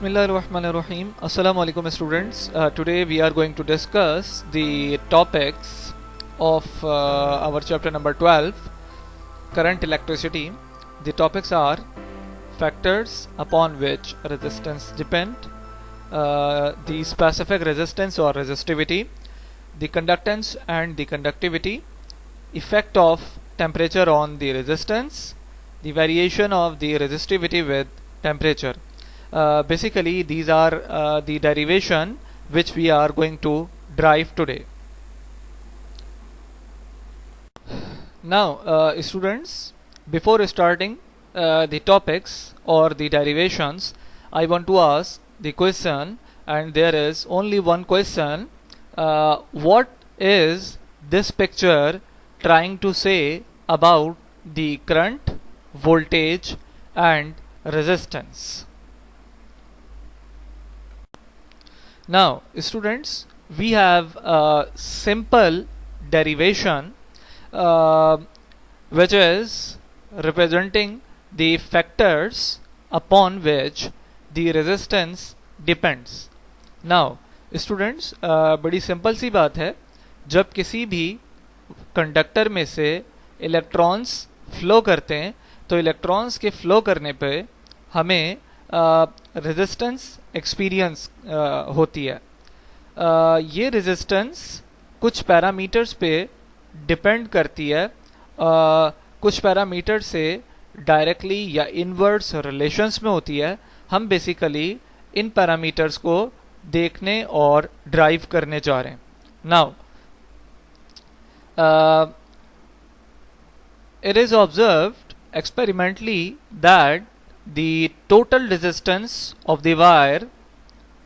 Bismillahirrahmanirrahim. Assalamu alaikum students. Today we are going to discuss the topics of our chapter number 12, current electricity. The topics are factors upon which resistance depend, the specific resistance or resistivity, the conductance and the conductivity, effect of temperature on the resistance, the variation of the resistivity with temperature. Basically these are the derivation which we are going to derive today. Now students, before starting the topics or the derivations, I want to ask the question, and there is only one question. What is this picture trying to say about the current, voltage and resistance? Now students, we have a simple derivation which is representing the factors upon which the resistance depends. Now students, बड़ी simple सी बात है, जब किसी भी conductor में से electrons flow करते हैं तो इलेक्ट्रॉन्स के फ्लो करने पे हमें रेजिस्टेंस एक्सपीरियंस होती है. ये रेजिस्टेंस कुछ पैरामीटर्स पे डिपेंड करती है, कुछ पैरामीटर से डायरेक्टली या इनवर्स रिलेशंस में होती है. हम बेसिकली इन पैरामीटर्स को देखने और ड्राइव करने जा रहे हैं. Now it is observed experimentally that the total resistance of the wire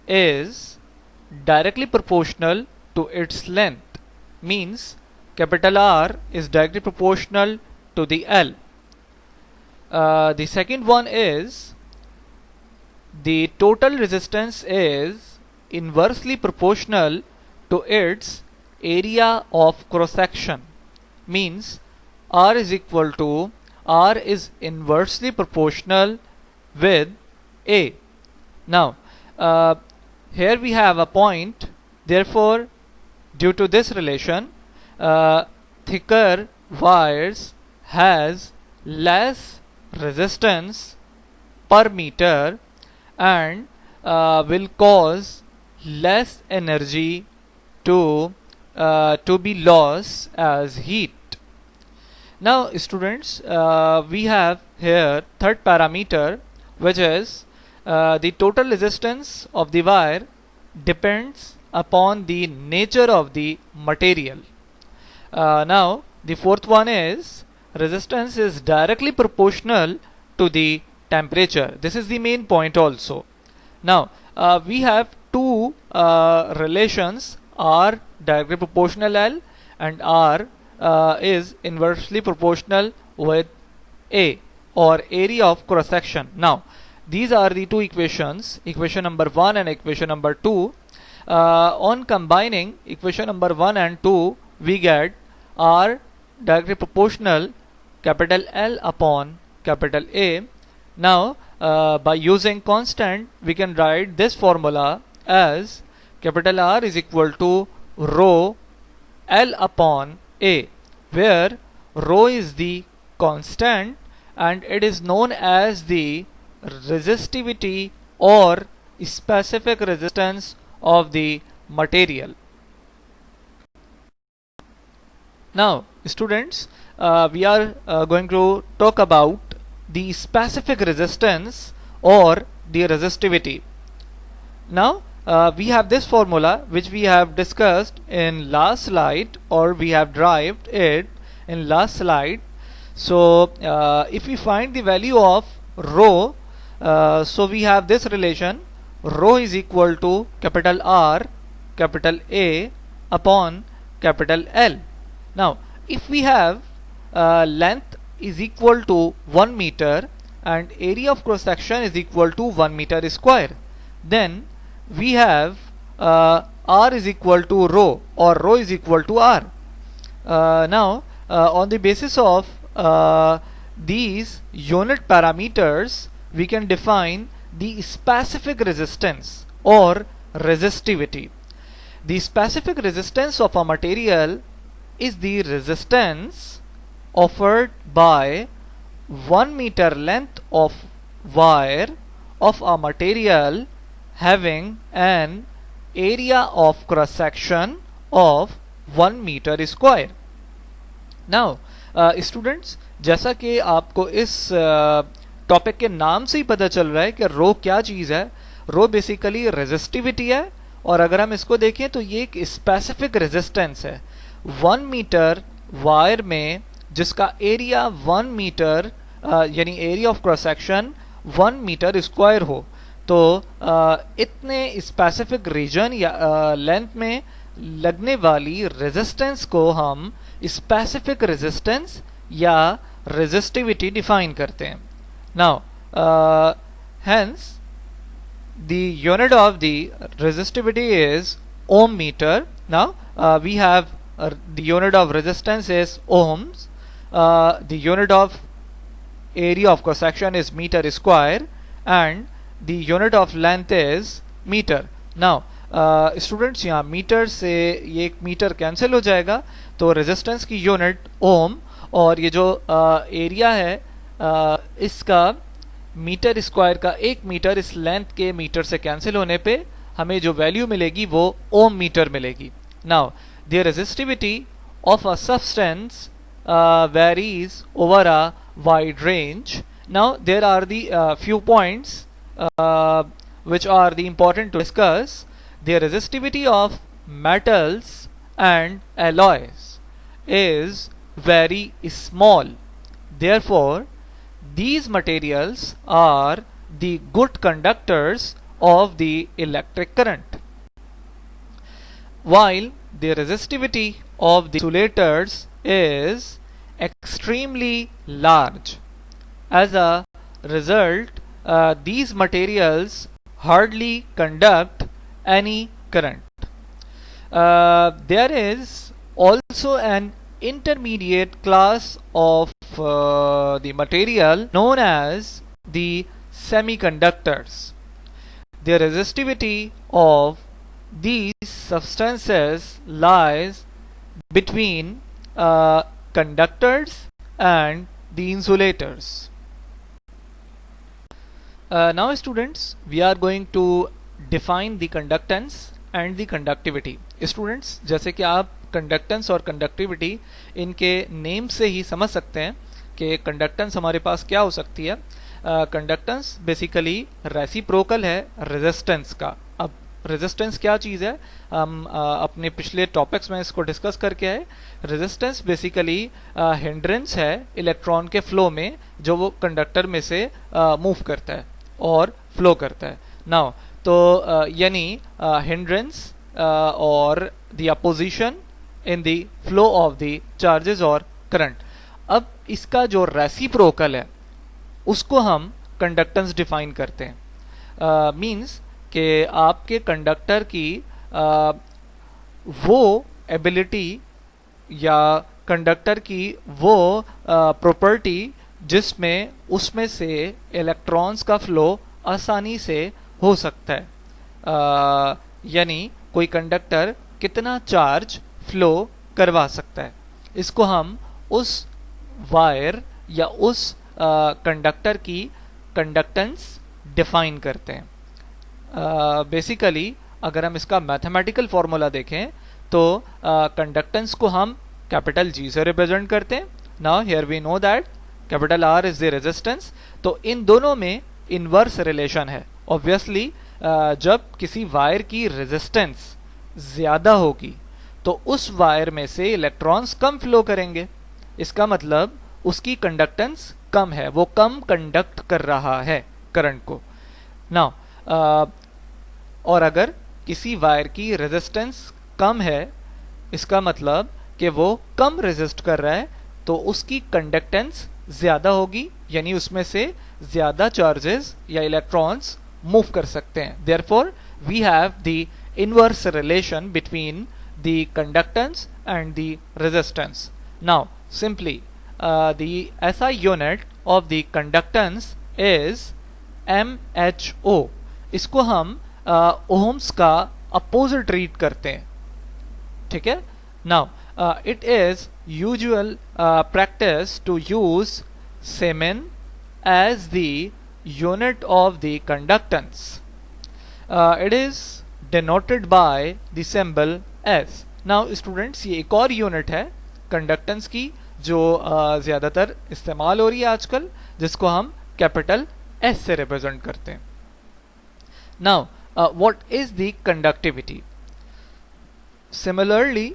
is directly proportional to its length, means capital R is directly proportional to the L. The second one is the total resistance is inversely proportional to its area of cross section, means R is equal to R is inversely proportional with A. Now here we have a point, therefore due to this relation thicker wires has less resistance per meter and will cause less energy to be lost as heat. Now students, we have here third parameter, which is the total resistance of the wire depends upon the nature of the material. Now the fourth one is resistance is directly proportional to the temperature. This is the main point also. Now we have two relations, R directly proportional L and R is inversely proportional with A, or area of cross section. Now these are the two equations, equation number 1 and equation number 2. On combining equation number 1 and 2, we get R directly proportional capital L upon capital A. Now by using constant, we can write this formula as capital R is equal to rho L upon A, where rho is the constant and it is known as the resistivity or specific resistance of the material. Now students, we are going to talk about the specific resistance or the resistivity. Now we have this formula which we have discussed in last slide, or we have derived it in last slide. So if we find the value of rho, so we have this relation, rho is equal to capital R capital A upon capital L. Now if we have length is equal to 1 meter and area of cross section is equal to 1 meter square, then we have R is equal to rho, or rho is equal to R. Now on the basis of these unit parameters, we can define the specific resistance or resistivity. The specific resistance of a material is the resistance offered by 1 meter length of wire of a material having an area of cross section of 1 meter square. Now students, जैसा कि आपको इस topic के नाम से ही पता चल रहा है कि रो क्या चीज़ है, रो बेसिकली रेजिस्टिविटी है, और अगर हम इसको देखें तो ये एक स्पेसिफिक रेजिस्टेंस है 1 मीटर वायर में जिसका एरिया 1 मीटर यानी area of cross section 1 meter square हो। तो इतने स्पेसिफिक रीजन या लेंथ में लगने वाली रेजिस्टेंस को हम स्पेसिफिक रेजिस्टेंस या रेजिस्टिविटी डिफाइन करते हैं। Now hence the unit of the resistivity is ohm meter. Now we have the unit of resistance is ohms, the unit of area of cross section is meter square, and the unit of length is meter. Now students यहाँ metre से ये एक metre cancel हो जाएगा, तो resistance की unit ओम और ये जो एरिया है इसका मीटर स्क्वायर का 1 मीटर इस लेंथ के मीटर से कैंसिल होने पे हमें जो वैल्यू मिलेगी वो ओम मीटर मिलेगी। Now the resistivity of a substance varies over a wide range. Now there are the few points which are the important to discuss. The resistivity of metals and alloys is very small. Therefore these materials are the good conductors of the electric current, while the resistivity of the insulators is extremely large. As a result, these materials hardly conduct any current. There is also an intermediate class of the material known as the semiconductors. The resistivity of these substances lies between conductors and the insulators. Now students, we are going to define the conductance and the conductivity. Students, जैसे कि आप conductance और conductivity इनके name से ही समझ सकते हैं कि कंडक्टेंस हमारे पास क्या हो सकती है। कंडक्टेंस बेसिकली रेसिप्रोकल है रेजिस्टेंस का। अब रेजिस्टेंस क्या चीज़ है, हम अपने पिछले टॉपिक्स में इसको डिस्कस करके आए। रेजिस्टेंस बेसिकली हिंड्रेंस है इलेक्ट्रॉन के फ्लो में जो वो कंडक्टर में से मूव करता है और फ्लो करता है। नाउ तो यानी हिंड्रेंस और the opposition in the flow of the charges और करंट। अब इसका जो रेसिप्रोकल है उसको हम कंडक्टेंस डिफाइन करते हैं। मींस कि आपके कंडक्टर की वो एबिलिटी या कंडक्टर की वो प्रॉपर्टी जिसमें उसमें से इलेक्ट्रॉन्स का फ्लो आसानी से हो सकता है। यानी कोई कंडक्टर कितना चार्ज फ्लो करवा सकता है, इसको हम उस वायर या उस कंडक्टर की कंडक्टेंस डिफाइन करते हैं। बेसिकली अगर हम इसका मैथमेटिकल फॉर्मूला देखें तो कंडक्टेंस को हम कैपिटल जी से रिप्रेजेंट करते हैं। Now here we know that capital R is the resistance. तो इन दोनों में इनवर्स रिलेशन है। ऑब्वियसली जब किसी वायर की रेजिस्टेंस ज़्यादा होगी तो उस वायर में से इलेक्ट्रॉन्स कम फ्लो करेंगे, इसका मतलब उसकी कंडक्टेंस कम है, वो कम कंडक्ट कर रहा है करंट को। नाउ और अगर किसी वायर की रेजिस्टेंस कम है, इसका मतलब कि वो कम रेजिस्ट कर रहा है, तो उसकी कंडक्टेंस ज़्यादा होगी, यानी उसमें से ज़्यादा चार्जेस या इलेक्ट्रॉन्स मूव कर सकते हैं। Therefore we have the inverse relation between the conductance and the resistance. Now simply the SI unit of the conductance is MHO, इसको हम ओहम्स का अपोजिट रीड करते हैं, ठीक है। Now it is usual practice to use siemens as the unit of the conductance. It is denoted by the symbol S. Now students, ये एक और यूनिट है कंडक्टेंस की जो ज़्यादातर इस्तेमाल हो रही है आजकल, जिसको हम कैपिटल S से रिप्रेजेंट करते हैं। Now what is the conductivity? Similarly,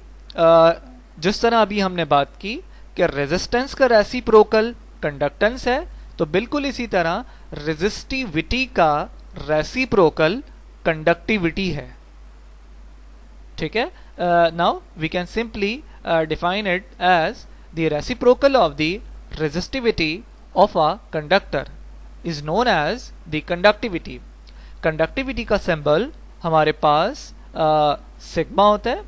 जिस तरह अभी हमने बात की कि रेजिस्टेंस का रेसिप्रोकल कंडक्टेंस है, तो बिल्कुल इसी तरह रेजिस्टिविटी का रेसिप्रोकल कंडक्टिविटी है, ठीक है। Now we can simply define it as the reciprocal of the resistivity of a conductor is known as the conductivity. Conductivity का सिंबल हमारे पास सिग्मा होता है,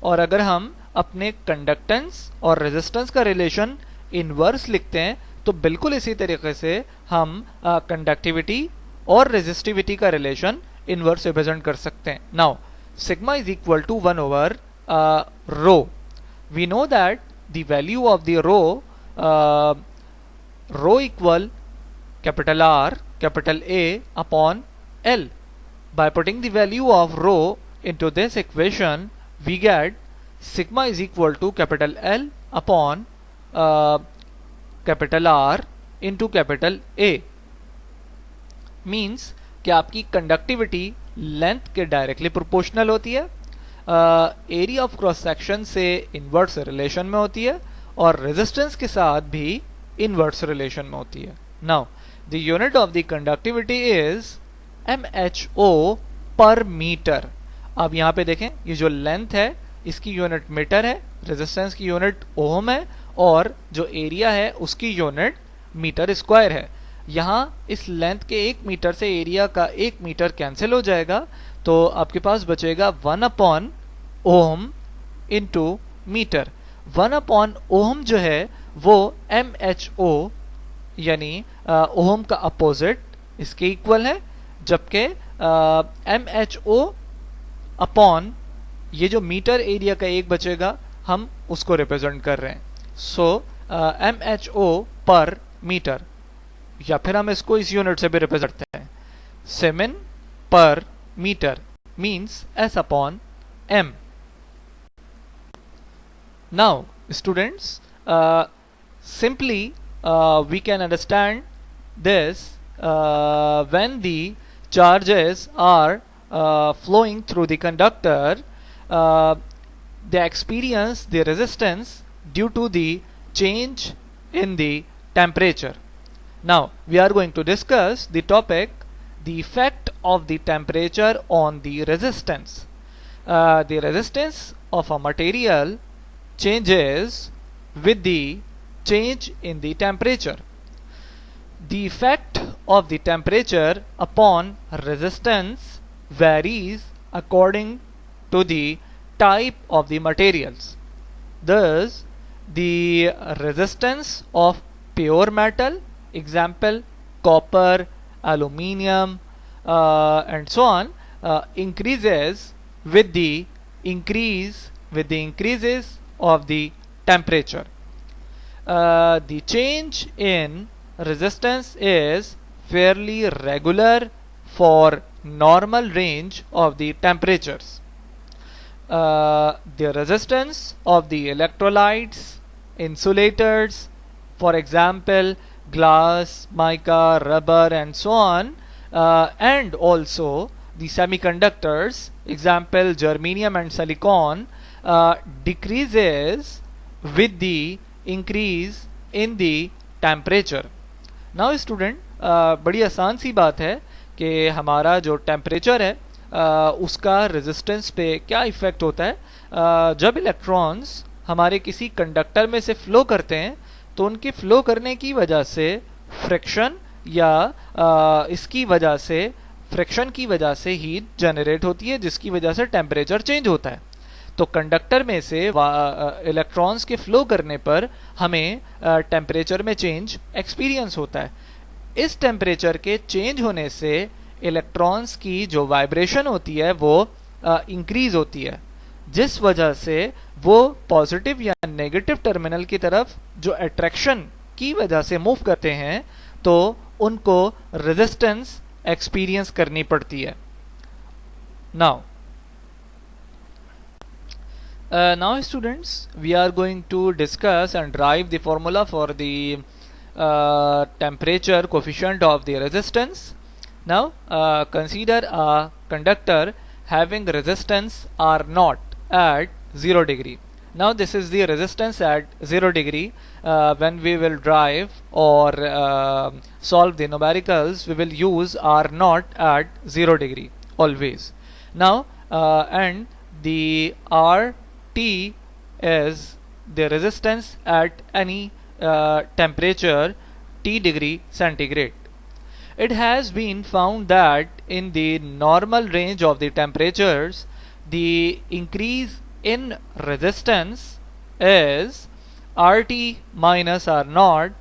और अगर हम अपने कंडक्टेंस और रेजिस्टेंस का रिलेशन इनवर्स लिखते हैं तो बिल्कुल इसी तरीके से हम कंडक्टिविटी और रेजिस्टिविटी का रिलेशन इनवर्स रिप्रेजेंट कर सकते हैं। Now sigma is equal to 1 over rho. We know that the value of the rho equal capital R capital A upon L. By putting the value of rho into this equation, we get sigma is equal to capital L upon capital R into capital A। Means कि आपकी conductivity length के directly proportional होती है, area of cross section से inverse relation में होती है, और रेजिस्टेंस के साथ भी इनवर्स रिलेशन में होती है। Now the unit of the conductivity is MHO पर मीटर। अब यहाँ पे देखें, ये जो लेंथ है इसकी यूनिट मीटर है, रेजिस्टेंस की यूनिट ओम है, और जो एरिया है उसकी यूनिट मीटर स्क्वायर है। यहाँ इस लेंथ के 1 मीटर से एरिया का 1 मीटर कैंसिल हो जाएगा, तो आपके पास बचेगा 1 upon ohm into metre. 1 upon ohm जो है वो MHO यानी ओम का अपोजिट इसके इक्वल है, जबकि MHO अपॉन ये जो मीटर एरिया का 1 बचेगा हम उसको रिप्रेजेंट कर रहे हैं। सो MHO पर मीटर, या फिर हम इसको इस यूनिट से भी रिप्रेजेंट करते हैं, सीमेन पर meter means S upon M। Now students, simply we can understand this when the charges are flowing through the conductor, they experience the resistance due to the change in the temperature. Now we are going to discuss the topic, the effect of the temperature on the resistance. The resistance of a material changes with the change in the temperature. The effect of the temperature upon resistance varies according to the type of the materials. Thus, the resistance of pure metal, example copper, aluminium, and so on, increases with the increases of the temperature. The change in resistance is fairly regular for normal range of the temperatures. The resistance of the electrolytes, insulators, for example glass, mica, rubber, and so on, and also the semiconductors, example germanium and silicon, decreases with the increase in the temperature. Now student, बड़ी आसान सी बात है कि हमारा जो temperature है उसका resistance पे क्या इफ़ेक्ट होता है। जब इलेक्ट्रॉन्स हमारे किसी कंडक्टर में से फ्लो करते हैं तो उनके फ्लो करने की वजह से फ्रिक्शन या इसकी वजह से फ्रिक्शन की वजह से हीट जनरेट होती है, जिसकी वजह से टेम्परेचर चेंज होता है। तो कंडक्टर में से इलेक्ट्रॉन्स के फ्लो करने पर हमें टेम्परेचर में चेंज एक्सपीरियंस होता है। इस टेम्परेचर के चेंज होने से इलेक्ट्रॉन्स की जो वाइब्रेशन होती है वो इंक्रीज होती है, जिस वजह से वो पॉजिटिव या नेगेटिव टर्मिनल की तरफ जो अट्रैक्शन की वजह से मूव करते हैं तो उनको रेजिस्टेंस एक्सपीरियंस करनी पड़ती है. Now now students, we are going to discuss and derive the formula for the temperature coefficient of the resistance. Now consider a conductor having resistance R naught at 0 degree. Now this is the resistance at 0 degree. When we will derive or solve the numericals, we will use R naught at 0 degree always. Now and the RT is the resistance at any temperature T degree centigrade. It has been found that in the normal range of the temperatures, the increase in resistance is RT minus R naught.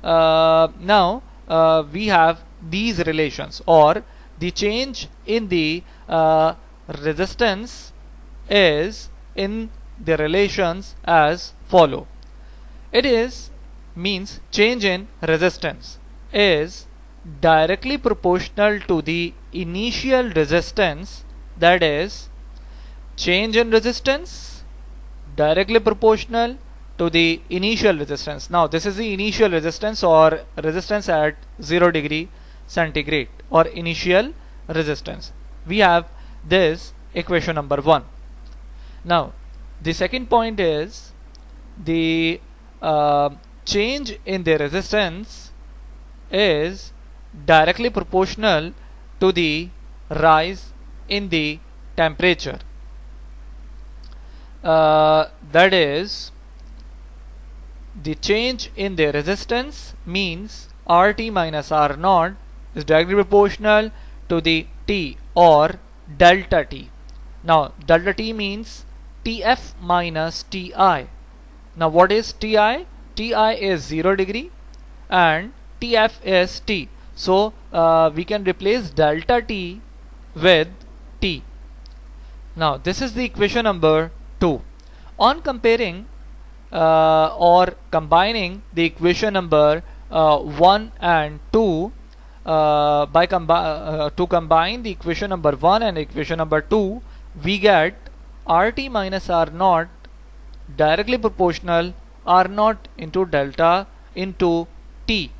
Now we have these relations, or the change in the resistance is in the relations as follow. It is means change in resistance is directly proportional to the initial resistance, that is change in resistance directly proportional to the initial resistance. Now this is the initial resistance or resistance at 0 degree centigrade or initial resistance. We have this equation number 1. Now the second point is the change in the resistance is directly proportional to the rise in the temperature. That is, the change in the resistance means RT minus R naught is directly proportional to the T or delta T. Now delta T means TF minus TI. Now what is TI? TI is 0 degree and TF is T. So we can replace delta T with T. Now this is the equation number 2. On comparing or combining the equation number 1 and 2, to combine the equation number 1 and equation number 2, we get RT minus R naught directly proportional R naught into delta into T.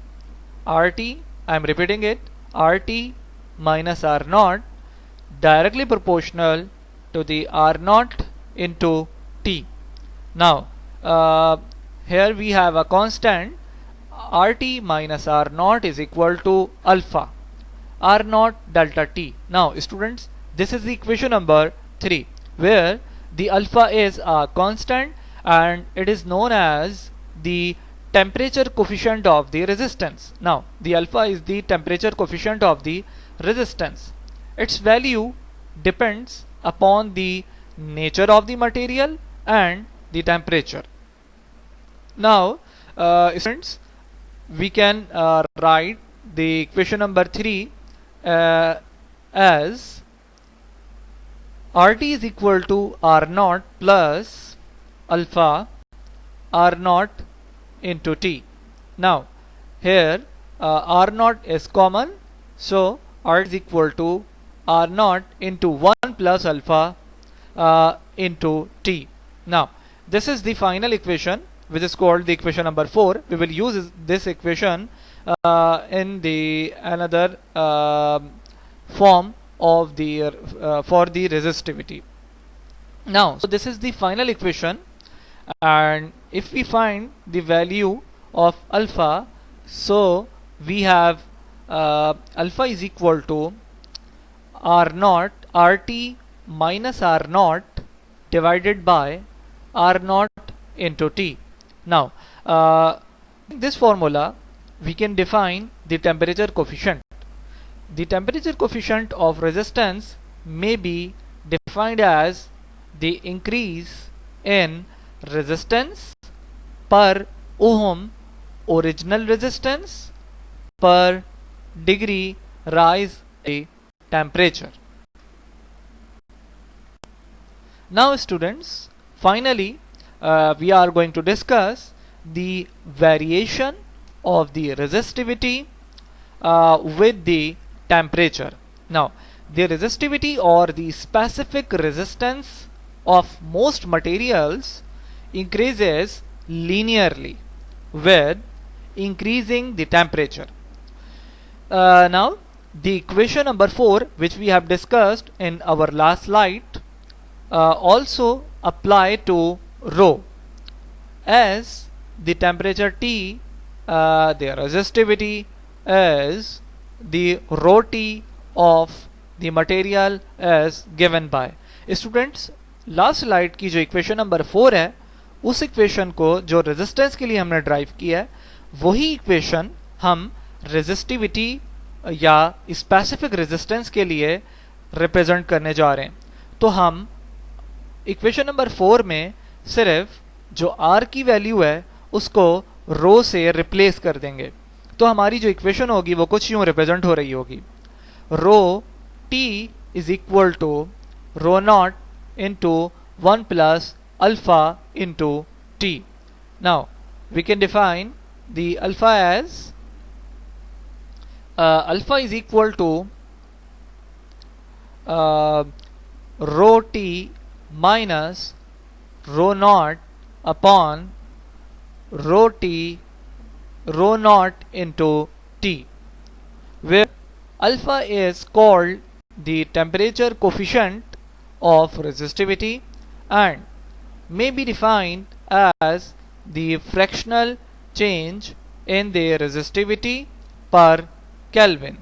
RT, I am repeating it, RT minus R naught directly proportional to the R naught into T. Now here we have a constant RT minus R naught is equal to alpha R naught delta T. Now students, this is the equation number 3, where the alpha is a constant and it is known as the temperature coefficient of the resistance. Now the alpha is the temperature coefficient of the resistance. Its value depends upon the nature of the material and the temperature. Now students, we can write the equation number 3 as RT is equal to R naught plus alpha R naught into T. Now here R naught is common, so R is equal to R naught into 1 plus alpha into T. Now this is the final equation, which is called the equation number 4. We will use this equation in the another form of the for the resistivity. Now so this is the final equation, and if we find the value of alpha, so we have alpha is equal to R naught RT minus R naught divided by R naught into T. Now in this formula we can define the temperature coefficient. The temperature coefficient of resistance may be defined as the increase in resistance per ohm original resistance per degree rise in temperature. Now students, finally we are going to discuss the variation of the resistivity with the temperature. Now the resistivity or the specific resistance of most materials increases linearly with increasing the temperature. Now the equation number 4, which we have discussed in our last slide, also apply to rho. As the temperature T, the resistivity is the rho T of the material is given by. Students, last slide की जो equation number 4 है, उस equation को जो resistance के लिए हमने drive किया है, वही इक्वेशन हम रेजिस्टिविटी या स्पेसिफिक रेजिस्टेंस के लिए रिप्रेजेंट करने जा रहे हैं. तो हम इक्वेशन नंबर 4 में सिर्फ जो R की वैल्यू है उसको रो से रिप्लेस कर देंगे. तो हमारी जो इक्वेशन होगी वो कुछ यूं रिप्रेजेंट हो रही होगी. Rho T is equal to rho naught into 1 plus alpha into T. Now we can define the alpha as alpha is equal to rho T minus rho naught upon rho T rho naught into T, where alpha is called the temperature coefficient of resistivity and may be defined as the fractional change in the resistivity per Kelvin.